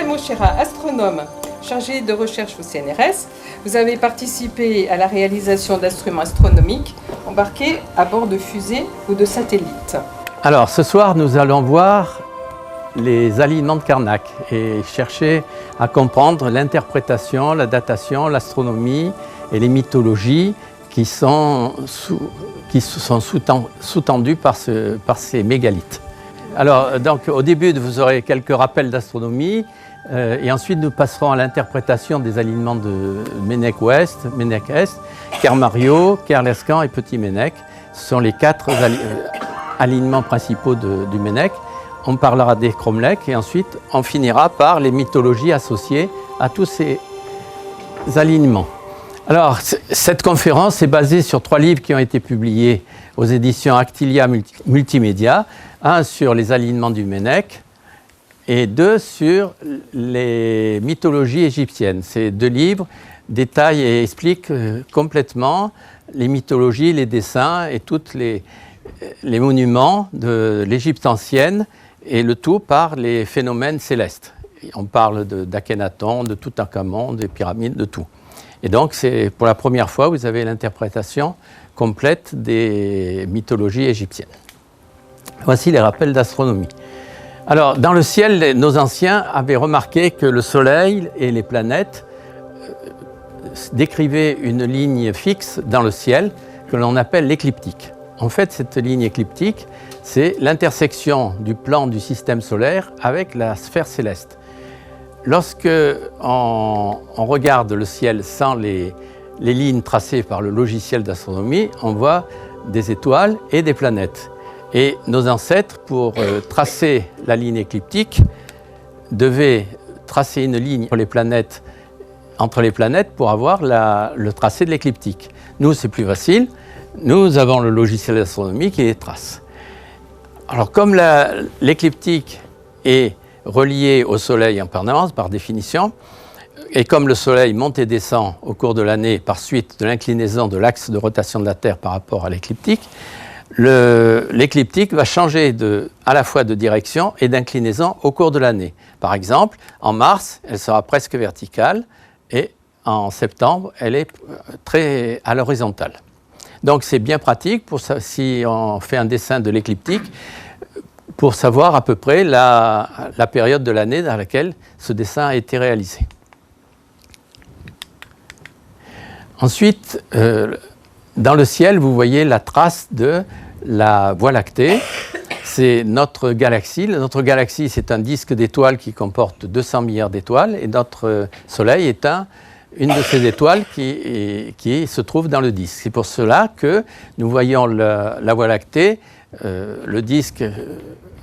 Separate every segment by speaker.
Speaker 1: Mochera, astronome chargé de recherche au CNRS. Vous avez participé à la réalisation d'instruments astronomiques embarqués à bord de fusées ou de satellites.
Speaker 2: Alors ce soir, nous allons voir les alignements de Carnac et chercher à comprendre l'interprétation, la datation, l'astronomie et les mythologies qui sont sous-tendues par ces mégalithes. Alors, donc, au début, vous aurez quelques rappels d'astronomie et ensuite nous passerons à l'interprétation des alignements de Ménec-Ouest, Ménec-Est, Kermario, Kerlescan et Petit Ménec. Ce sont les 4 alignements principaux du Ménec. On parlera des cromlechs et ensuite on finira par les mythologies associées à tous ces alignements. Alors, cette conférence est basée sur 3 livres qui ont été publiés aux éditions Actilia Multimédia. Un sur les alignements du Ménec et 2 sur les mythologies égyptiennes. Ces 2 livres détaillent et expliquent complètement les mythologies, les dessins et tous les monuments de l'Égypte ancienne et le tout par les phénomènes célestes. On parle d'Akhenaton, de Toutankhamon, des pyramides, de tout. Et donc, c'est pour la première fois, vous avez l'interprétation complète des mythologies égyptiennes. Voici les rappels d'astronomie. Alors, dans le ciel, nos anciens avaient remarqué que le Soleil et les planètes décrivaient une ligne fixe dans le ciel que l'on appelle l'écliptique. En fait, cette ligne écliptique, c'est l'intersection du plan du système solaire avec la sphère céleste. Lorsque on regarde le ciel sans les lignes tracées par le logiciel d'astronomie, on voit des étoiles et des planètes. Et nos ancêtres, pour tracer la ligne écliptique, devaient tracer une ligne entre les planètes pour avoir le tracé de l'écliptique. Nous, c'est plus facile. Nous avons le logiciel d'astronomie qui les trace. Alors, comme l'écliptique est relié au Soleil en permanence, par définition, et comme le Soleil monte et descend au cours de l'année par suite de l'inclinaison de l'axe de rotation de la Terre par rapport à l'écliptique, l'écliptique va changer à la fois de direction et d'inclinaison au cours de l'année. Par exemple, en mars, elle sera presque verticale et en septembre, elle est très à l'horizontale. Donc c'est bien pratique si on fait un dessin de l'écliptique pour savoir à peu près la période de l'année dans laquelle ce dessin a été réalisé. Ensuite, dans le ciel, vous voyez la trace de la Voie lactée. C'est notre galaxie. Notre galaxie, c'est un disque d'étoiles qui comporte 200 milliards d'étoiles et notre Soleil est une de ces étoiles qui se trouve dans le disque. C'est pour cela que nous voyons la Voie lactée, le disque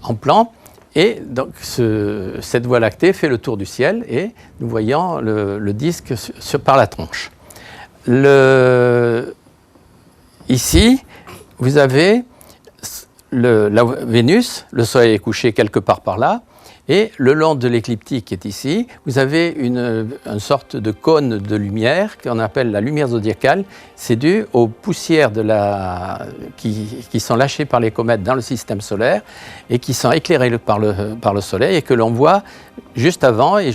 Speaker 2: en plan, et donc cette Voie lactée fait le tour du ciel et nous voyons le disque par la tronche. Ici, vous avez la Vénus, le Soleil est couché quelque part par là, et le long de l'écliptique qui est ici, vous avez une sorte de cône de lumière qu'on appelle la lumière zodiacale. C'est dû aux poussières qui sont lâchées par les comètes dans le système solaire et qui sont éclairées par le Soleil et que l'on voit juste avant et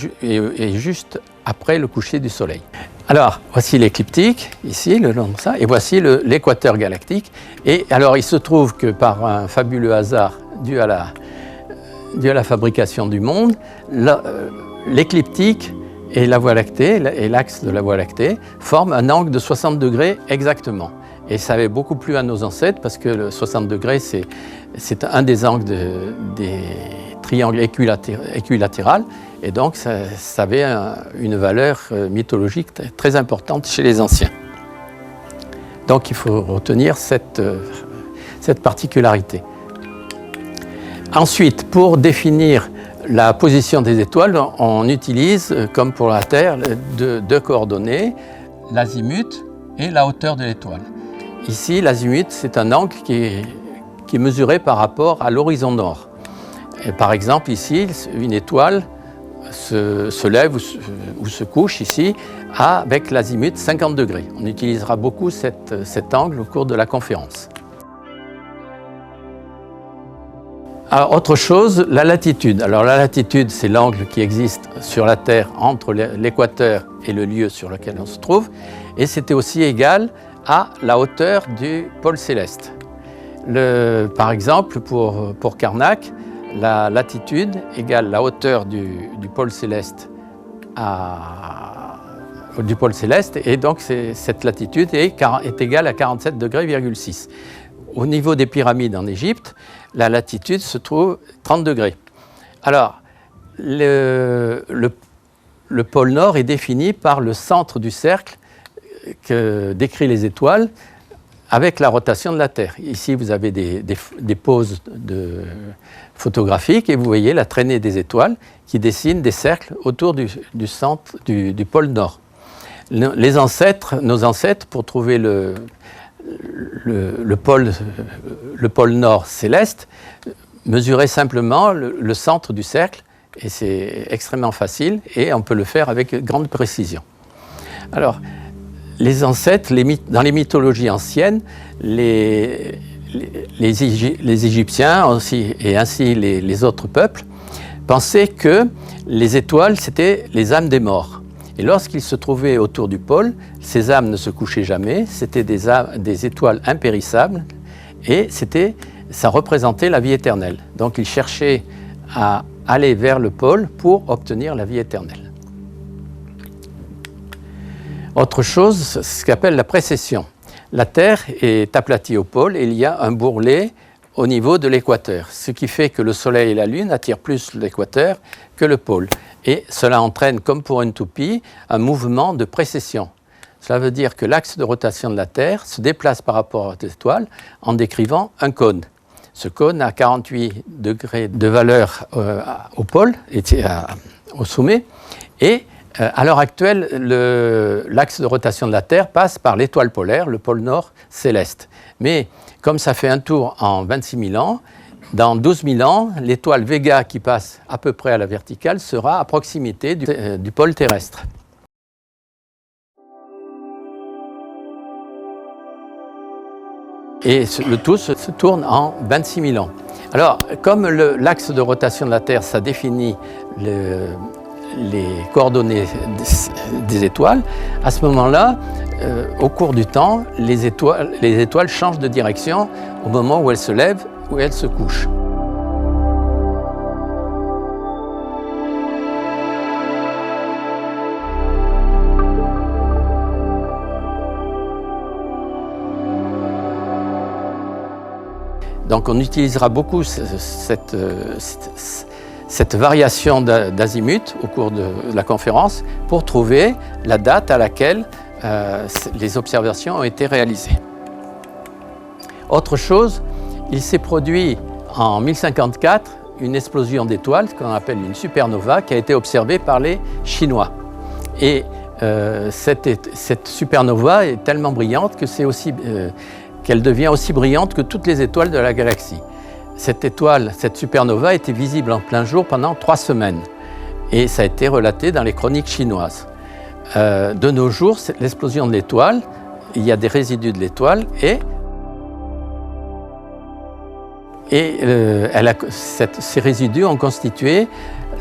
Speaker 2: juste après le coucher du Soleil. Alors, voici l'écliptique, ici, le long de ça, et voici l'équateur galactique. Et alors, il se trouve que par un fabuleux hasard dû à la fabrication du monde, l'écliptique et la Voie lactée, et l'axe de la Voie lactée, forment un angle de 60 degrés exactement. Et ça avait beaucoup plu à nos ancêtres parce que le 60 degrés, c'est un des angles des triangles équilatérales. Et donc, ça avait une valeur mythologique très importante chez les anciens. Donc, il faut retenir cette particularité. Ensuite, pour définir la position des étoiles, on utilise, comme pour la Terre, deux coordonnées, l'azimut et la hauteur de l'étoile. Ici, l'azimut, c'est un angle qui est mesuré par rapport à l'horizon nord. Et par exemple, ici, une étoile se lève ou se couche ici avec l'azimut 50 degrés. On utilisera beaucoup cet angle au cours de la conférence. Alors, autre chose, la latitude. Alors la latitude, c'est l'angle qui existe sur la Terre entre l'équateur et le lieu sur lequel on se trouve, et c'était aussi égal à la hauteur du pôle céleste. Par exemple, pour Carnac, la latitude égale la hauteur du pôle céleste du pôle céleste, et donc cette latitude est égale à 47,6 degrés. Au niveau des pyramides en Égypte, la latitude se trouve 30 degrés. Alors, le pôle Nord est défini par le centre du cercle que décrit les étoiles avec la rotation de la Terre. Ici, vous avez des poses photographiques et vous voyez la traînée des étoiles qui dessinent des cercles autour du centre du pôle Nord. Nos ancêtres, pour trouver le pôle Nord céleste, mesuraient simplement le centre du cercle, et c'est extrêmement facile, et on peut le faire avec grande précision. Alors, les ancêtres, dans les mythologies anciennes, les Égyptiens aussi, et ainsi les autres peuples, pensaient que les étoiles, c'était les âmes des morts. Et lorsqu'ils se trouvaient autour du pôle, ces âmes ne se couchaient jamais, c'était des étoiles impérissables, et ça représentait la vie éternelle. Donc ils cherchaient à aller vers le pôle pour obtenir la vie éternelle. Autre chose, ce qu'on appelle la précession. La Terre est aplatie au pôle et il y a un bourrelet au niveau de l'équateur, ce qui fait que le Soleil et la Lune attirent plus l'équateur que le pôle. Et cela entraîne, comme pour une toupie, un mouvement de précession. Cela veut dire que l'axe de rotation de la Terre se déplace par rapport aux étoiles en décrivant un cône. Ce cône a 48 degrés de valeur au pôle, au sommet, et à l'heure actuelle, l'axe de rotation de la Terre passe par l'étoile polaire, le pôle Nord céleste. Mais comme ça fait un tour en 26 000 ans, dans 12 000 ans, l'étoile Vega qui passe à peu près à la verticale sera à proximité du pôle terrestre. Et le tout se tourne en 26 000 ans. Alors, comme l'axe de rotation de la Terre, ça définit les coordonnées des étoiles, à ce moment-là, au cours du temps, les étoiles changent de direction au moment où elles se lèvent, où elles se couchent. Donc on utilisera beaucoup cette variation d'azimut au cours de la conférence pour trouver la date à laquelle les observations ont été réalisées. Autre chose, il s'est produit en 1054 une explosion d'étoiles, qu'on appelle une supernova, qui a été observée par les Chinois. Et cette supernova est tellement brillante que qu'elle devient aussi brillante que toutes les étoiles de la galaxie. Cette supernova était visible en plein jour pendant 3 semaines. Et ça a été relaté dans les chroniques chinoises. De nos jours, l'explosion de l'étoile, il y a des résidus de l'étoile ces résidus ont constitué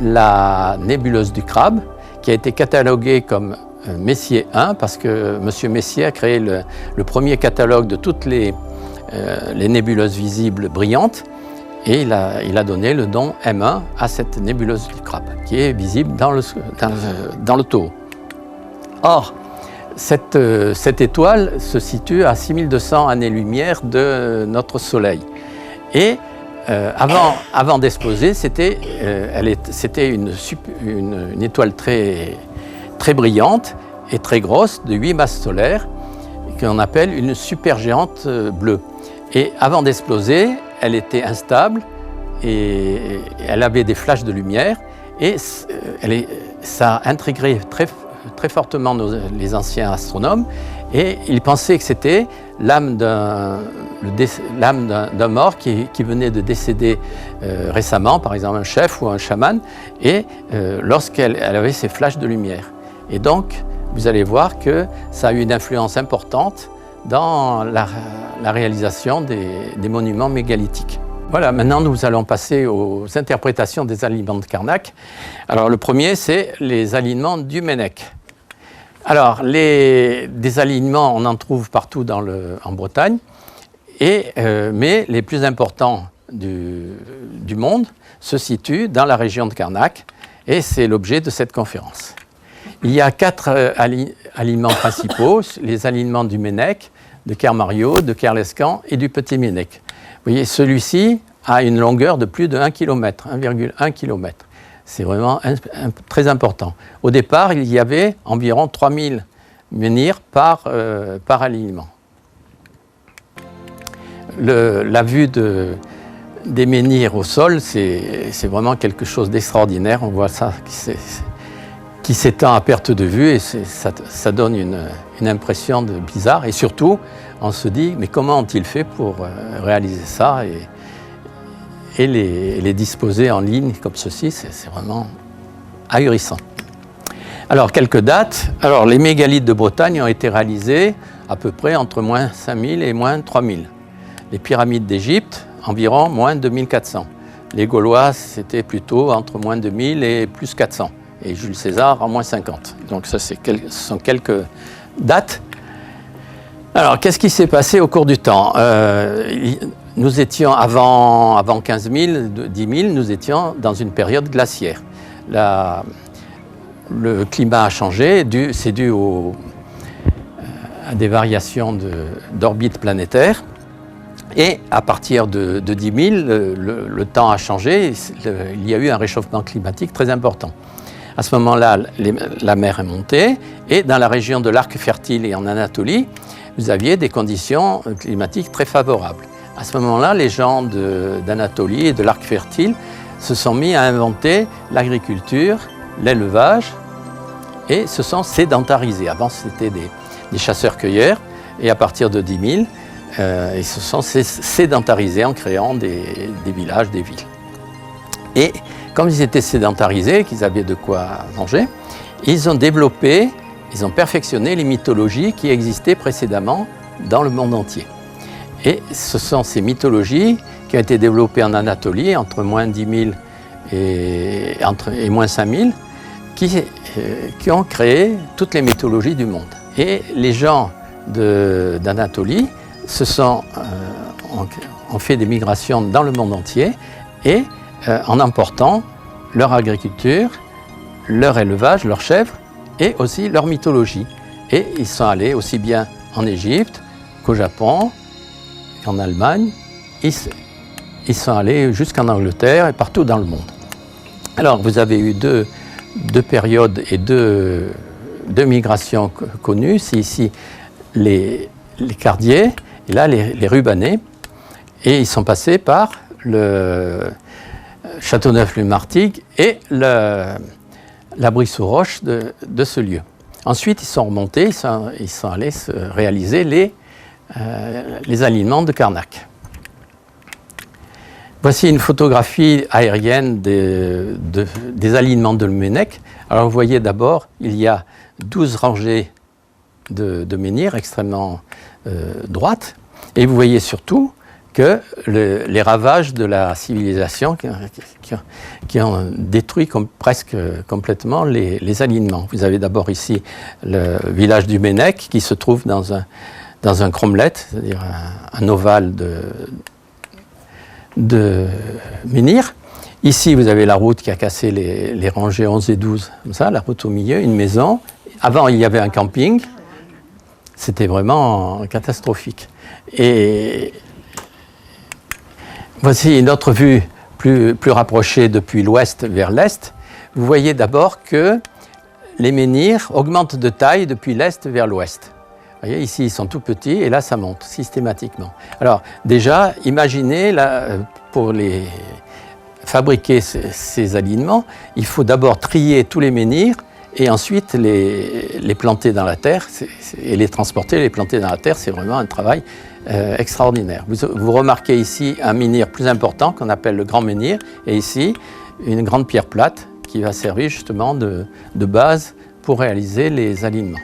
Speaker 2: la nébuleuse du Crabe, qui a été cataloguée comme Messier 1, parce que M. Messier a créé le premier catalogue de toutes les nébuleuses visibles brillantes, et il a donné le nom M1 à cette nébuleuse du Crabe, qui est visible dans le Taureau. Or, cette étoile se situe à 6200 années-lumière de notre Soleil. Et avant d'exploser, c'était une étoile très brillante et très grosse, de 8 masses solaires, qu'on appelle une supergéante bleue. Et avant d'exploser, elle était instable et elle avait des flashs de lumière, et ça a intrigué très fortement les anciens astronomes, et ils pensaient que c'était l'âme d'un mort qui venait de décéder récemment, par exemple un chef ou un chaman, et lorsqu'elle avait ces flashs de lumière. Et donc, vous allez voir que ça a eu une influence importante dans la réalisation des monuments mégalithiques. Voilà, maintenant nous allons passer aux interprétations des alignements de Carnac. Alors le premier, c'est les alignements du Mennec. Alors des alignements, on en trouve partout en Bretagne, mais les plus importants du monde se situent dans la région de Carnac, et c'est l'objet de cette conférence. Il y a 4 alignements principaux, les alignements du Mennec, de Kermario, de Kerlescan et du Petit Mennec. Vous voyez, celui-ci a une longueur de plus de 1 km, 1,1 km. C'est vraiment très important. Au départ, il y avait environ 3000 menhirs par alignement. La vue des menhirs au sol, c'est vraiment quelque chose d'extraordinaire. On voit ça qui s'étend à perte de vue et ça donne une impression de bizarre. Et surtout, on se dit, mais comment ont-ils fait pour réaliser ça et les disposer en ligne comme ceci, c'est vraiment ahurissant. Alors, quelques dates. Alors, les mégalithes de Bretagne ont été réalisés à peu près entre moins 5000 et moins 3000. Les pyramides d'Égypte, environ moins 2400. Les Gaulois, c'était plutôt entre moins 2000 et plus 400. Et Jules César en moins 50. Donc, ça, ce sont quelques dates. Alors, qu'est-ce qui s'est passé au cours du temps ? Nous étions, avant 15 000, 10 000, nous étions dans une période glaciaire. Le climat a changé, c'est dû à des variations d'orbite planétaire. Et à partir de 10 000, le temps a changé, il y a eu un réchauffement climatique très important. À ce moment-là, la mer est montée, et dans la région de l'Arc fertile et en Anatolie, vous aviez des conditions climatiques très favorables. À ce moment-là, les gens d'Anatolie et de l'Arc fertile se sont mis à inventer l'agriculture, l'élevage, et se sont sédentarisés. Avant, c'était des chasseurs-cueilleurs, et à partir de 10 000, ils se sont sédentarisés en créant des villages, des villes. Et comme ils étaient sédentarisés, qu'ils avaient de quoi manger, ils ont perfectionné les mythologies qui existaient précédemment dans le monde entier. Et ce sont ces mythologies qui ont été développées en Anatolie entre moins 10 000 et moins 5 000 qui ont créé toutes les mythologies du monde. Et les gens d'Anatolie ont fait des migrations dans le monde entier et en emportant leur agriculture, leur élevage, leurs chèvres et aussi leur mythologie. Et ils sont allés aussi bien en Égypte qu'au Japon, qu'en Allemagne. Ils sont allés jusqu'en Angleterre et partout dans le monde. Alors vous avez eu deux périodes et deux migrations connues. C'est ici les Cardiers et là les Rubanais. Et ils sont passés par le Châteauneuf-le-Martigues et la Brise-aux-Roches de ce lieu. Ensuite, ils sont remontés, ils sont allés réaliser les alignements de Carnac. Voici une photographie aérienne des alignements de Mennec. Alors vous voyez d'abord, il y a 12 rangées de menhirs extrêmement droites. Et vous voyez surtout que les ravages de la civilisation qui ont détruit presque complètement les alignements. Vous avez d'abord ici le village du Mennec qui se trouve dans un cromlet, c'est-à-dire un ovale de menhirs. Ici, vous avez la route qui a cassé les rangées 11 et 12, comme ça, la route au milieu, une maison. Avant, il y avait un camping. C'était vraiment catastrophique. Et voici une autre vue plus rapprochée depuis l'ouest vers l'est. Vous voyez d'abord que les menhirs augmentent de taille depuis l'est vers l'ouest. Vous voyez, ici, ils sont tout petits et là, ça monte systématiquement. Alors, déjà, imaginez, là, pour fabriquer ces alignements, il faut d'abord trier tous les menhirs et ensuite les planter dans la terre et les transporter, les planter dans la terre. C'est vraiment un travail extraordinaire. Vous remarquez ici un menhir plus important qu'on appelle le grand menhir et ici, une grande pierre plate qui va servir justement de base pour réaliser les alignements.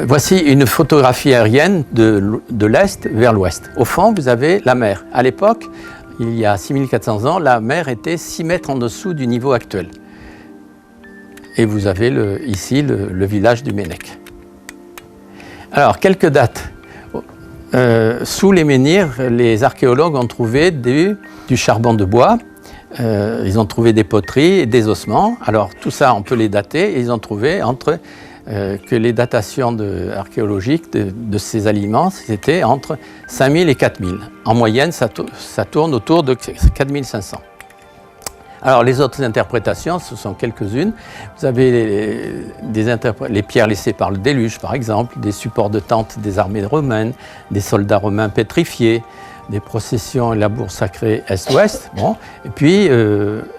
Speaker 2: Voici une photographie aérienne de l'est vers l'ouest. Au fond, vous avez la mer. À l'époque, il y a 6400 ans, la mer était 6 mètres en dessous du niveau actuel. Et vous avez ici le village du Mennec. Alors, quelques dates. Sous les menhirs, les archéologues ont trouvé du charbon de bois, ils ont trouvé des poteries et des ossements. Alors, tout ça, on peut les dater, et ils ont trouvé que les datations archéologiques de ces aliments, c'était entre 5000 et 4000. En moyenne, ça tourne autour de 4500. Alors, les autres interprétations, ce sont quelques-unes. Vous avez les pierres laissées par le déluge, par exemple, des supports de tentes des armées romaines, des soldats romains pétrifiés, des processions et labours sacrés est-ouest, bon, et puis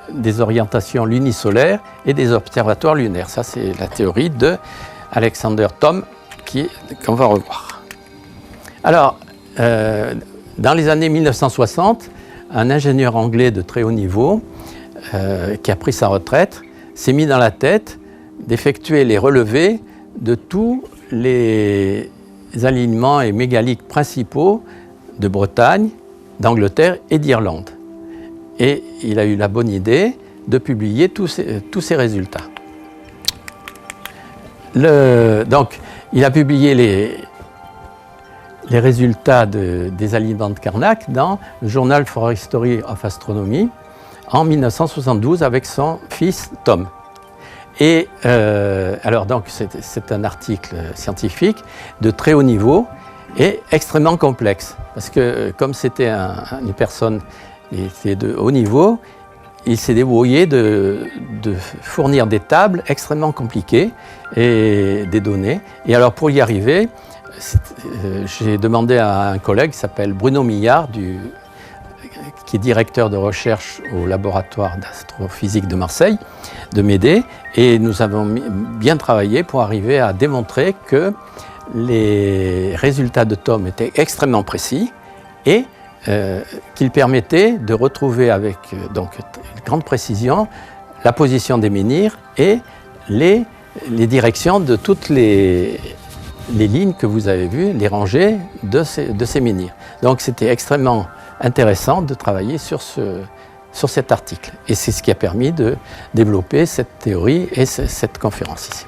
Speaker 2: des orientations lunisolaires et des observatoires lunaires. Ça, c'est la théorie de Alexander Thom qu'on va revoir. Alors, dans les années 1960, un ingénieur anglais de très haut niveau qui a pris sa retraite s'est mis dans la tête d'effectuer les relevés de tous les alignements et mégalithes principaux de Bretagne, d'Angleterre et d'Irlande. Et il a eu la bonne idée de publier tous ces résultats. Donc, il a publié les résultats des alignements de Carnac dans le Journal for History of Astronomy en 1972 avec son fils Tom. Et alors donc c'est un article scientifique de très haut niveau et extrêmement complexe, parce que comme c'était une personne qui était de haut niveau, il s'est débrouillé de fournir des tables extrêmement compliquées et des données. Et alors pour y arriver, j'ai demandé à un collègue qui s'appelle Bruno Millard, qui est directeur de recherche au laboratoire d'astrophysique de Marseille, de m'aider. Et nous avons bien travaillé pour arriver à démontrer que les résultats de Thom étaient extrêmement précis et qu'ils permettaient de retrouver avec donc, une grande précision la position des menhirs et les directions de toutes les lignes que vous avez vues, les rangées de ces menhirs. Donc c'était extrêmement intéressant de travailler sur cet article. Et c'est ce qui a permis de développer cette théorie et cette conférence ici.